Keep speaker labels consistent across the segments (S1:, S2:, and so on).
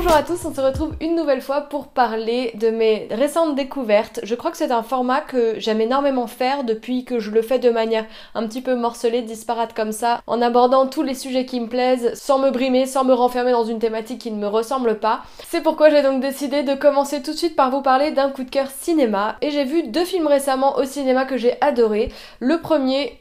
S1: Bonjour à tous, on se retrouve une nouvelle fois pour parler de mes récentes découvertes. Je crois que c'est un format que j'aime énormément faire depuis que je le fais de manière un petit peu morcelée, disparate comme ça, en abordant tous les sujets qui me plaisent, sans me brimer, sans me renfermer dans une thématique qui ne me ressemble pas. C'est pourquoi j'ai donc décidé de commencer tout de suite par vous parler d'un coup de cœur cinéma. Et j'ai vu deux films récemment au cinéma que j'ai adoré. Le premier...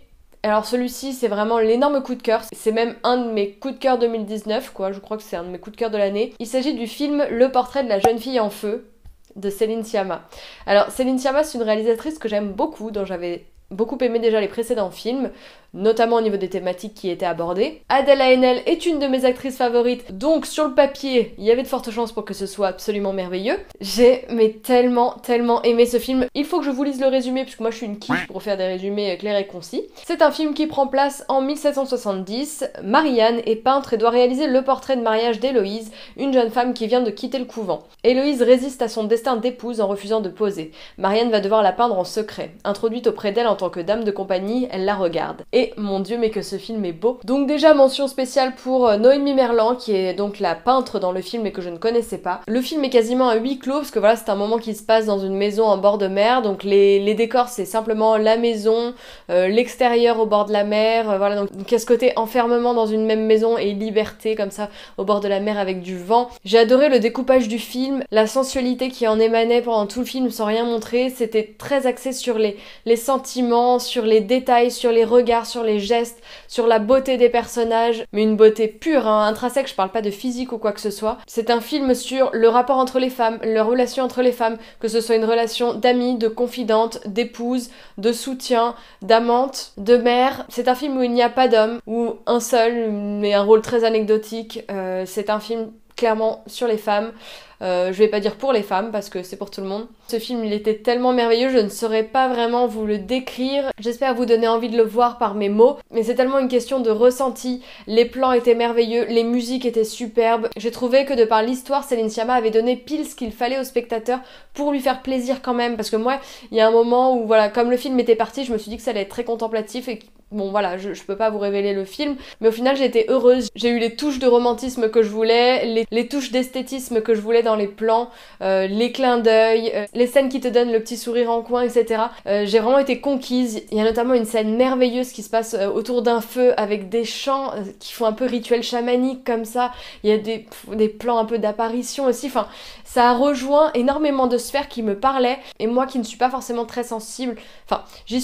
S1: Alors celui-ci c'est vraiment l'énorme coup de cœur, c'est même un de mes coups de cœur 2019 quoi, je crois que c'est un de mes coups de cœur de l'année. Il s'agit du film Le portrait de la jeune fille en feu de Céline Sciamma. Alors Céline Sciamma c'est une réalisatrice que j'aime beaucoup, dont j'avais beaucoup aimé déjà les précédents films, notamment au niveau des thématiques qui étaient abordées. Adèle Haenel est une de mes actrices favorites, donc sur le papier, il y avait de fortes chances pour que ce soit absolument merveilleux. J'ai tellement aimé ce film. Il faut que je vous lise le résumé, puisque moi je suis une quiche pour faire des résumés clairs et concis. C'est un film qui prend place en 1770. Marianne est peintre et doit réaliser le portrait de mariage d'Héloïse, une jeune femme qui vient de quitter le couvent. Héloïse résiste à son destin d'épouse en refusant de poser. Marianne va devoir la peindre en secret. Introduite auprès d'elle en tant que dame de compagnie, elle la regarde. Et mon dieu, mais que ce film est beau. Donc déjà, mention spéciale pour Noémie Merlan, qui est donc la peintre dans le film et que je ne connaissais pas. Le film est quasiment à huis clos, parce que voilà, c'est un moment qui se passe dans une maison en bord de mer, donc les décors, c'est simplement la maison, l'extérieur au bord de la mer, voilà, donc il y a ce côté enfermement dans une même maison et liberté, comme ça, au bord de la mer avec du vent. J'ai adoré le découpage du film, la sensualité qui en émanait pendant tout le film sans rien montrer, c'était très axé sur les sentiments, sur les détails, sur les regards, sur les gestes, sur la beauté des personnages, mais une beauté pure, hein, intrinsèque, je parle pas de physique ou quoi que ce soit. C'est un film sur le rapport entre les femmes, leur relation entre les femmes, que ce soit une relation d'amie, de confidente, d'épouse, de soutien, d'amante, de mère. C'est un film où il n'y a pas d'homme, ou un seul, mais un rôle très anecdotique. C'est un film clairement sur les femmes. Je vais pas dire pour les femmes parce que c'est pour tout le monde. Ce film il était tellement merveilleux, je ne saurais pas vraiment vous le décrire. J'espère vous donner envie de le voir par mes mots, mais c'est tellement une question de ressenti. Les plans étaient merveilleux, les musiques étaient superbes. J'ai trouvé que de par l'histoire, Céline Sciamma avait donné pile ce qu'il fallait au spectateur pour lui faire plaisir quand même, parce que moi, il y a un moment où voilà, comme le film était parti, je me suis dit que ça allait être très contemplatif et bon voilà, je peux pas vous révéler le film, mais au final j'ai été heureuse. J'ai eu les touches de romantisme que je voulais, les touches d'esthétisme que je voulais dans les plans, les clins d'œil, les scènes qui te donnent le petit sourire en coin, etc. J'ai vraiment été conquise. Il y a notamment une scène merveilleuse qui se passe autour d'un feu avec des chants qui font un peu rituel chamanique comme ça. Il y a des plans un peu d'apparition aussi. Enfin, ça a rejoint énormément de sphères qui me parlaient et moi qui ne suis pas forcément très sensible. Enfin, je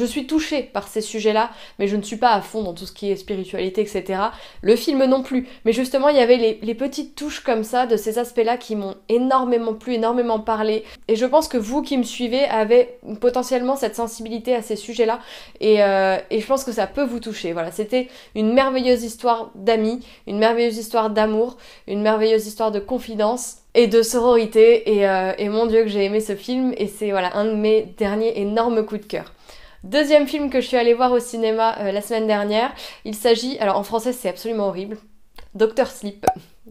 S1: suis touchée par ces sujets-là, mais je ne suis pas à fond dans tout ce qui est spiritualité, etc. Le film non plus. Mais justement, il y avait les petites touches comme ça de ces aspects-là qui m'ont énormément plu, énormément parlé. Et je pense que vous qui me suivez avez potentiellement cette sensibilité à ces sujets-là. Et je pense que ça peut vous toucher. Voilà, c'était une merveilleuse histoire d'amis, une merveilleuse histoire d'amour, une merveilleuse histoire de confidence et de sororité. Et mon dieu que j'ai aimé ce film. Et c'est voilà un de mes derniers énormes coups de cœur. Deuxième film que je suis allée voir au cinéma la semaine dernière, il s'agit, alors en français c'est absolument horrible, Dr Sleep.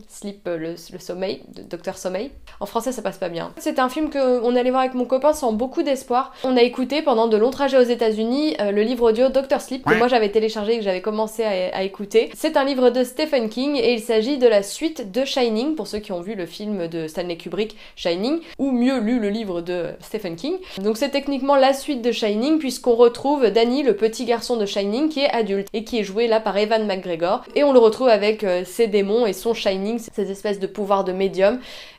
S1: Sleep, le sommeil, Docteur Sommeil. En français ça passe pas bien. C'est un film qu'on allait voir avec mon copain sans beaucoup d'espoir. On a écouté pendant de longs trajets aux États-Unis le livre audio Dr Sleep que moi j'avais téléchargé et que j'avais commencé à écouter. C'est un livre de Stephen King et il s'agit de la suite de Shining, pour ceux qui ont vu le film de Stanley Kubrick, Shining, ou mieux lu le livre de Stephen King. Donc c'est techniquement la suite de Shining puisqu'on retrouve Danny, le petit garçon de Shining qui est adulte et qui est joué là par Ewan McGregor et on le retrouve avec ses démons et son Shining, ces espèces de pouvoirs de médium.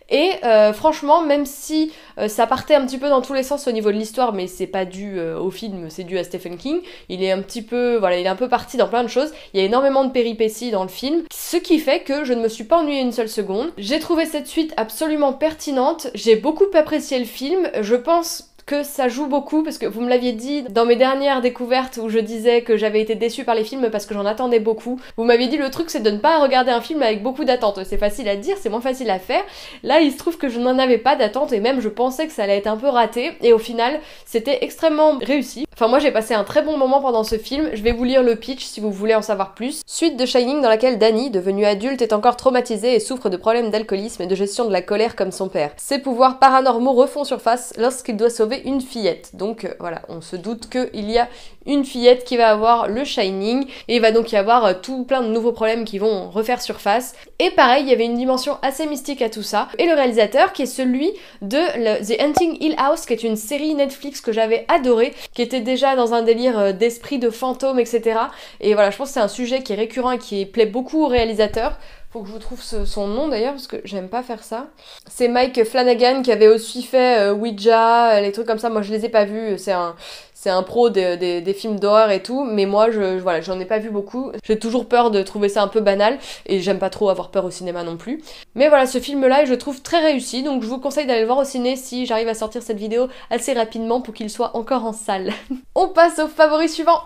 S1: Et franchement, même si ça partait un petit peu dans tous les sens au niveau de l'histoire, mais c'est pas dû au film, c'est dû à Stephen King, il est un petit peu, voilà, il est un peu parti dans plein de choses, il y a énormément de péripéties dans le film, ce qui fait que je ne me suis pas ennuyée une seule seconde. J'ai trouvé cette suite absolument pertinente, j'ai beaucoup apprécié le film, je pense que ça joue beaucoup parce que vous me l'aviez dit dans mes dernières découvertes où je disais que j'avais été déçue par les films parce que j'en attendais beaucoup. Vous m'aviez dit le truc c'est de ne pas regarder un film avec beaucoup d'attentes. C'est facile à dire, c'est moins facile à faire. Là il se trouve que je n'en avais pas d'attente et même je pensais que ça allait être un peu raté et au final c'était extrêmement réussi. Enfin moi j'ai passé un très bon moment pendant ce film, je vais vous lire le pitch si vous voulez en savoir plus. Suite de Shining dans laquelle Danny, devenue adulte, est encore traumatisée et souffre de problèmes d'alcoolisme et de gestion de la colère comme son père. Ses pouvoirs paranormaux refont surface lorsqu'il doit sauver une fillette. Donc voilà, on se doute qu'il y a une fillette qui va avoir le Shining et il va donc y avoir tout plein de nouveaux problèmes qui vont refaire surface. Et pareil, il y avait une dimension assez mystique à tout ça. Et le réalisateur qui est celui de The Hunting Hill House, qui est une série Netflix que j'avais adorée, qui était déjà dans un délire d'esprit, de fantômes, etc. Et voilà, je pense que c'est un sujet qui est récurrent et qui plaît beaucoup au réalisateur. Faut que je vous trouve son nom d'ailleurs, parce que j'aime pas faire ça. C'est Mike Flanagan qui avait aussi fait Ouija, les trucs comme ça. Moi je les ai pas vus, c'est un pro des films d'horreur et tout, mais moi voilà, j'en ai pas vu beaucoup. J'ai toujours peur de trouver ça un peu banal, et j'aime pas trop avoir peur au cinéma non plus. Mais voilà, ce film-là, je le trouve très réussi, donc je vous conseille d'aller le voir au ciné si j'arrive à sortir cette vidéo assez rapidement pour qu'il soit encore en salle. On passe au favori suivant.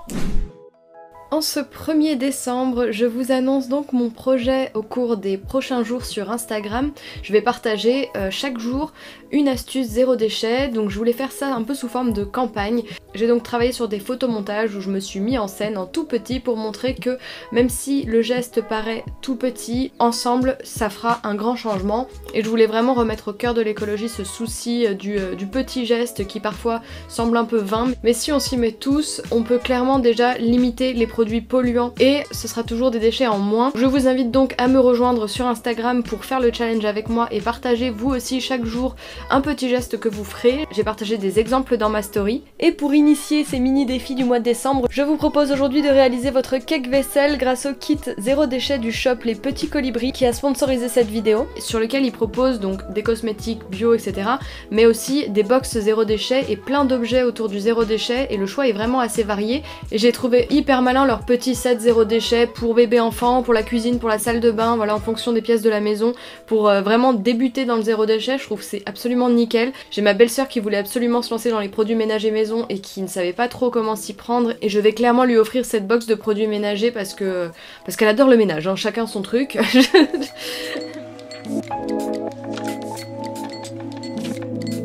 S1: En ce 1er décembre, je vous annonce donc mon projet au cours des prochains jours sur Instagram. Je vais partager chaque jour une astuce zéro déchet, donc je voulais faire ça un peu sous forme de campagne. J'ai donc travaillé sur des photomontages où je me suis mis en scène en tout petit pour montrer que même si le geste paraît tout petit, ensemble ça fera un grand changement. Et je voulais vraiment remettre au cœur de l'écologie ce souci du petit geste qui parfois semble un peu vain, mais si on s'y met tous, on peut clairement déjà limiter les produits polluants et ce sera toujours des déchets en moins. Je vous invite donc à me rejoindre sur Instagram pour faire le challenge avec moi et partager vous aussi chaque jour un petit geste que vous ferez. J'ai partagé des exemples dans ma story. Et pour initier ces mini défis du mois de décembre, je vous propose aujourd'hui de réaliser votre cake vaisselle grâce au kit zéro déchet du shop Les Petits Colibris qui a sponsorisé cette vidéo, sur lequel il propose donc des cosmétiques bio, etc. mais aussi des box zéro déchet et plein d'objets autour du zéro déchet, et le choix est vraiment assez varié et j'ai trouvé hyper malin leur petit set zéro déchet pour bébé enfant, pour la cuisine, pour la salle de bain, voilà, en fonction des pièces de la maison, pour vraiment débuter dans le zéro déchet. Je trouve que c'est absolument nickel. J'ai ma belle-sœur qui voulait absolument se lancer dans les produits ménagers maison et qui ne savait pas trop comment s'y prendre, et je vais clairement lui offrir cette box de produits ménagers parce qu'elle adore le ménage, hein, chacun son truc.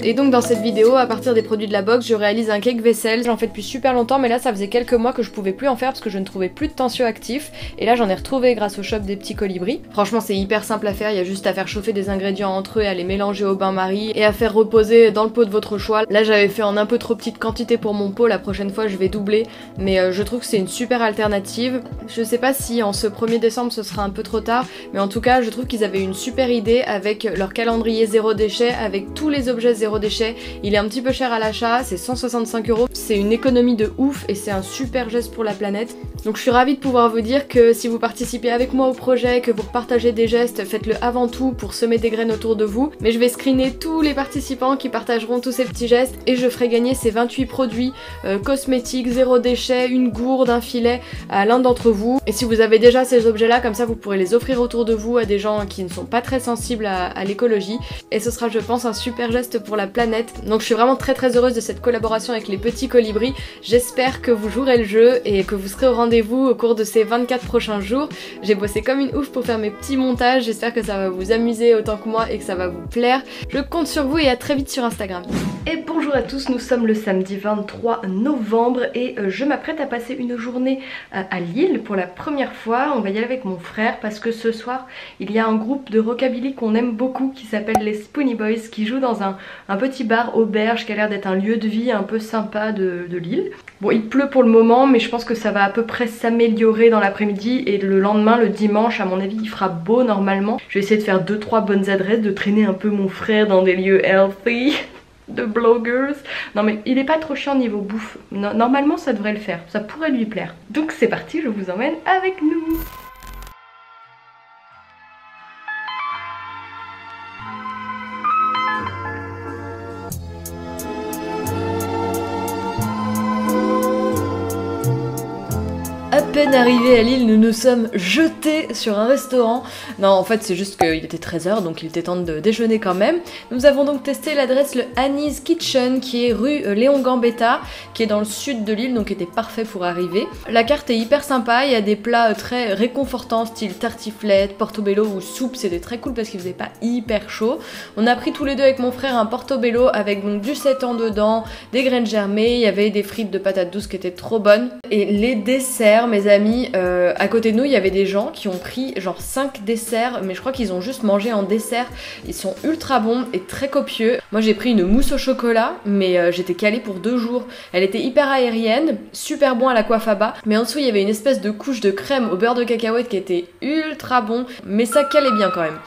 S1: Et donc dans cette vidéo, à partir des produits de la box, je réalise un cake vaisselle. J'en fais depuis super longtemps, mais là ça faisait quelques mois que je pouvais plus en faire parce que je ne trouvais plus de tensioactifs. Et là j'en ai retrouvé grâce au shop des Petits Colibris. Franchement c'est hyper simple à faire, il y a juste à faire chauffer des ingrédients entre eux et à les mélanger au bain-marie et à faire reposer dans le pot de votre choix. Là j'avais fait en un peu trop petite quantité pour mon pot, la prochaine fois je vais doubler, mais je trouve que c'est une super alternative. Je sais pas si en ce 1er décembre ce sera un peu trop tard, mais en tout cas je trouve qu'ils avaient une super idée avec leur calendrier zéro déchet, avec tous les objets zéro déchet. Il est un petit peu cher à l'achat, c'est 165 €. C'est une économie de ouf et c'est un super geste pour la planète. Donc je suis ravie de pouvoir vous dire que si vous participez avec moi au projet, que vous partagez des gestes, faites-le avant tout pour semer des graines autour de vous. Mais je vais screener tous les participants qui partageront tous ces petits gestes et je ferai gagner ces 28 produits cosmétiques, zéro déchet, une gourde, un filet à l'un d'entre vous. Et si vous avez déjà ces objets-là, comme ça vous pourrez les offrir autour de vous à des gens qui ne sont pas très sensibles à l'écologie. Et ce sera, je pense, un super geste pour la planète. Donc je suis vraiment très heureuse de cette collaboration avec les Petits Colibris. J'espère que vous jouerez le jeu et que vous serez au rendez-vous au cours de ces 24 prochains jours. J'ai bossé comme une ouf pour faire mes petits montages, j'espère que ça va vous amuser autant que moi et que ça va vous plaire. Je compte sur vous et à très vite sur Instagram. Et bonjour à tous, nous sommes le samedi 23 novembre et je m'apprête à passer une journée à Lille pour la première fois. On va y aller avec mon frère parce que ce soir il y a un groupe de rockabilly qu'on aime beaucoup qui s'appelle les Spoony Boys qui joue dans un petit bar auberge qui a l'air d'être un lieu de vie un peu sympa de Lille. Bon, il pleut pour le moment, mais je pense que ça va à peu près s'améliorer dans l'après-midi et le lendemain, le dimanche, à mon avis, il fera beau normalement. Je vais essayer de faire 2-3 bonnes adresses, de traîner un peu mon frère dans des lieux healthy, de bloggers. Non mais il est pas trop chiant niveau bouffe. Normalement, ça devrait le faire, ça pourrait lui plaire. Donc c'est parti, je vous emmène avec nous. peine arrivés à Lille, nous nous sommes jetés sur un restaurant. Non, en fait, c'est juste qu'il était 13h, donc il était temps de déjeuner quand même. Nous avons donc testé l'adresse le Annie's Kitchen, qui est rue Léon Gambetta, qui est dans le sud de Lille, donc était parfait pour arriver. La carte est hyper sympa, il y a des plats très réconfortants, style tartiflette, portobello ou soupe, c'était très cool parce qu'il faisait pas hyper chaud. On a pris tous les deux avec mon frère un portobello avec donc du seitan dedans, des graines germées, il y avait des frites de patates douces qui étaient trop bonnes. Et les desserts, mes amis, à côté de nous, il y avait des gens qui ont pris genre 5 desserts, mais je crois qu'ils ont juste mangé en dessert. Ils sont ultra bons et très copieux. Moi j'ai pris une mousse au chocolat, mais j'étais calée pour 2 jours. Elle était hyper aérienne, super bon à la coiffe à bas, mais en dessous il y avait une espèce de couche de crème au beurre de cacahuète qui était ultra bon, mais ça calait bien quand même.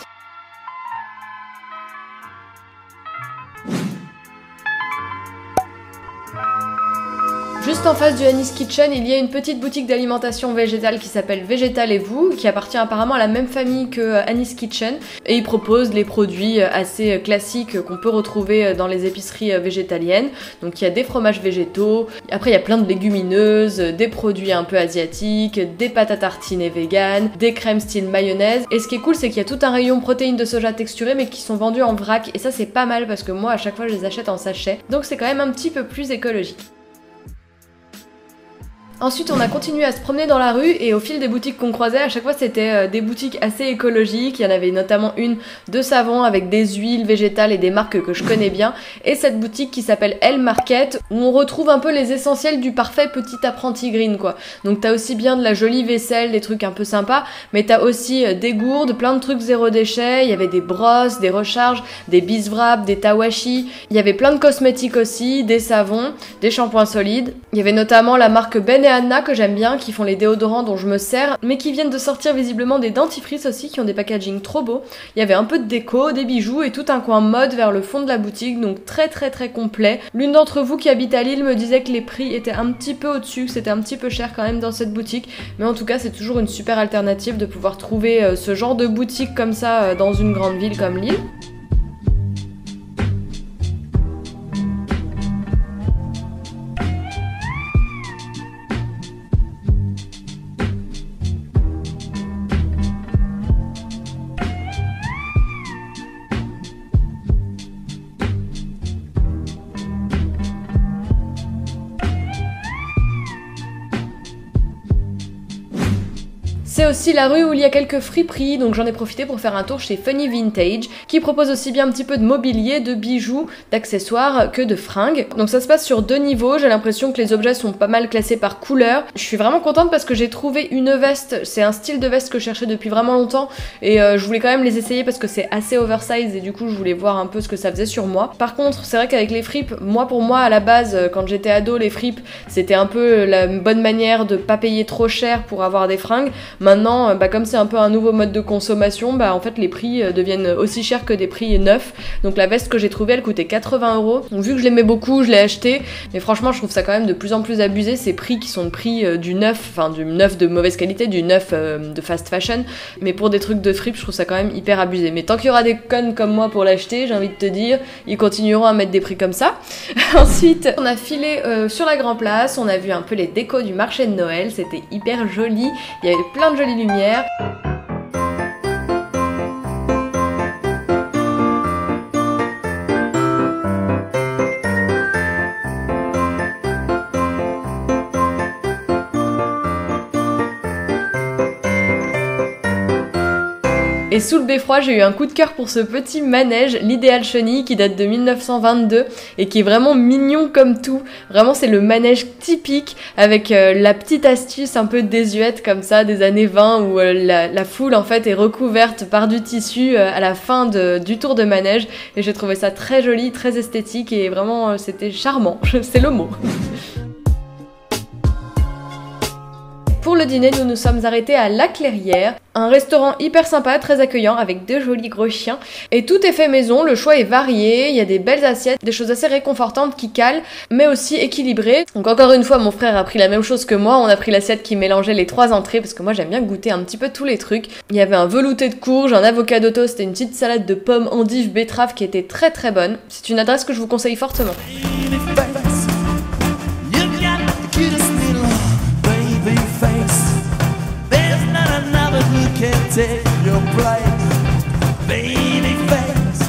S1: Juste en face du Annie's Kitchen, il y a une petite boutique d'alimentation végétale qui s'appelle Végétal et vous, qui appartient apparemment à la même famille que Annie's Kitchen, et ils proposent les produits assez classiques qu'on peut retrouver dans les épiceries végétaliennes. Donc il y a des fromages végétaux, après il y a plein de légumineuses, des produits un peu asiatiques, des pâtes à tartiner vegan, des crèmes style mayonnaise, et ce qui est cool c'est qu'il y a tout un rayon protéines de soja texturées mais qui sont vendus en vrac, et ça c'est pas mal parce que moi à chaque fois je les achète en sachet, donc c'est quand même un petit peu plus écologique. Ensuite on a continué à se promener dans la rue et au fil des boutiques qu'on croisait, à chaque fois c'était des boutiques assez écologiques. Il y en avait notamment une de savon avec des huiles végétales et des marques que je connais bien, et cette boutique qui s'appelle Elle Market où on retrouve un peu les essentiels du parfait petit apprenti green quoi. Donc t'as aussi bien de la jolie vaisselle, des trucs un peu sympas, mais t'as aussi des gourdes, plein de trucs zéro déchet, il y avait des brosses, des recharges, des biswraps, des tawashi, il y avait plein de cosmétiques aussi, des savons, des shampoings solides. Il y avait notamment la marque Ben et Anna que j'aime bien, qui font les déodorants dont je me sers, mais qui viennent de sortir visiblement des dentifrices aussi, qui ont des packaging trop beaux. Il y avait un peu de déco, des bijoux et tout un coin mode vers le fond de la boutique, donc très complet. L'une d'entre vous qui habite à Lille me disait que les prix étaient un petit peu au-dessus, que c'était un petit peu cher quand même dans cette boutique, mais en tout cas c'est toujours une super alternative de pouvoir trouver ce genre de boutique comme ça dans une grande ville comme Lille. C'est aussi la rue où il y a quelques friperies, donc j'en ai profité pour faire un tour chez Funny Vintage, qui propose aussi bien un petit peu de mobilier, de bijoux, d'accessoires que de fringues. Donc ça se passe sur 2 niveaux, j'ai l'impression que les objets sont pas mal classés par couleur. Je suis vraiment contente parce que j'ai trouvé une veste, c'est un style de veste que je cherchais depuis vraiment longtemps, et je voulais quand même les essayer parce que c'est assez oversize et du coup je voulais voir un peu ce que ça faisait sur moi. Par contre, c'est vrai qu'avec les fripes, pour moi à la base, quand j'étais ado, les fripes, c'était un peu la bonne manière de pas payer trop cher pour avoir des fringues. Maintenant, comme c'est un peu un nouveau mode de consommation, en fait les prix deviennent aussi chers que des prix neufs. Donc la veste que j'ai trouvée, elle coûtait 80 €. Donc vu que je l'aimais beaucoup, je l'ai achetée. Mais franchement, je trouve ça quand même de plus en plus abusé, ces prix qui sont le prix du neuf, enfin du neuf de mauvaise qualité, du neuf de fast fashion. Mais pour des trucs de fripe, je trouve ça quand même hyper abusé. Mais tant qu'il y aura des connes comme moi pour l'acheter, j'ai envie de te dire, ils continueront à mettre des prix comme ça. Ensuite, on a filé sur la Grand Place, on a vu un peu les décos du marché de Noël, c'était hyper joli. Il y avait plein de jolies lumières. Et sous le beffroi, j'ai eu un coup de cœur pour ce petit manège, l'Idéal Chenille, qui date de 1922 et qui est vraiment mignon comme tout. Vraiment, c'est le manège typique avec la petite astuce un peu désuète comme ça des années 20 où la foule en fait est recouverte par du tissu à la fin du tour de manège. Et j'ai trouvé ça très joli, très esthétique et vraiment c'était charmant, c'est le mot. Pour le dîner, nous nous sommes arrêtés à La Clairière, un restaurant hyper sympa, très accueillant, avec 2 jolis gros chiens. Et tout est fait maison, le choix est varié, il y a des belles assiettes, des choses assez réconfortantes qui calent, mais aussi équilibrées. Donc encore une fois, mon frère a pris la même chose que moi, on a pris l'assiette qui mélangeait les 3 entrées, parce que moi j'aime bien goûter un petit peu tous les trucs. Il y avait un velouté de courge, un avocado toast et une petite salade de pommes, endives, betteraves qui était très bonne. C'est une adresse que je vous conseille fortement.
S2: Face. take your place, baby face.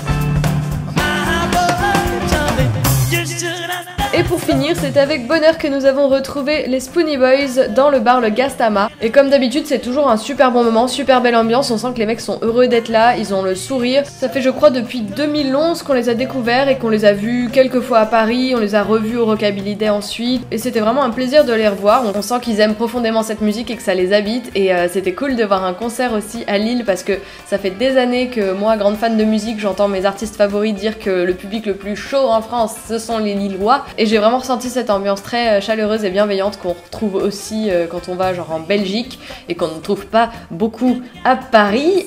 S2: My boy, darling, you should have.
S1: Et pour finir, c'est avec bonheur que nous avons retrouvé les Spoonie Boys dans le bar Le Gastama. Et comme d'habitude, c'est toujours un super bon moment, super belle ambiance, on sent que les mecs sont heureux d'être là, ils ont le sourire. Ça fait je crois depuis 2011 qu'on les a découverts et qu'on les a vus quelques fois à Paris, on les a revus au Rockabilly Day ensuite. Et c'était vraiment un plaisir de les revoir, on sent qu'ils aiment profondément cette musique et que ça les habite. Et c'était cool de voir un concert aussi à Lille parce que ça fait des années que moi, grande fan de musique, j'entends mes artistes favoris dire que le public le plus chaud en France, ce sont les Lillois. Et j'ai vraiment ressenti cette ambiance très chaleureuse et bienveillante qu'on retrouve aussi quand on va genre en Belgique et qu'on ne trouve pas beaucoup à Paris.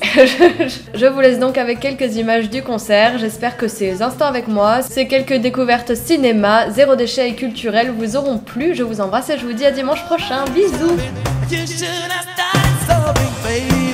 S1: Je vous laisse donc avec quelques images du concert. J'espère que ces instants avec moi, ces quelques découvertes cinéma, zéro déchet et culturel vous auront plu. Je vous embrasse et je vous dis à dimanche prochain. Bisous.
S2: You should have died so big, baby.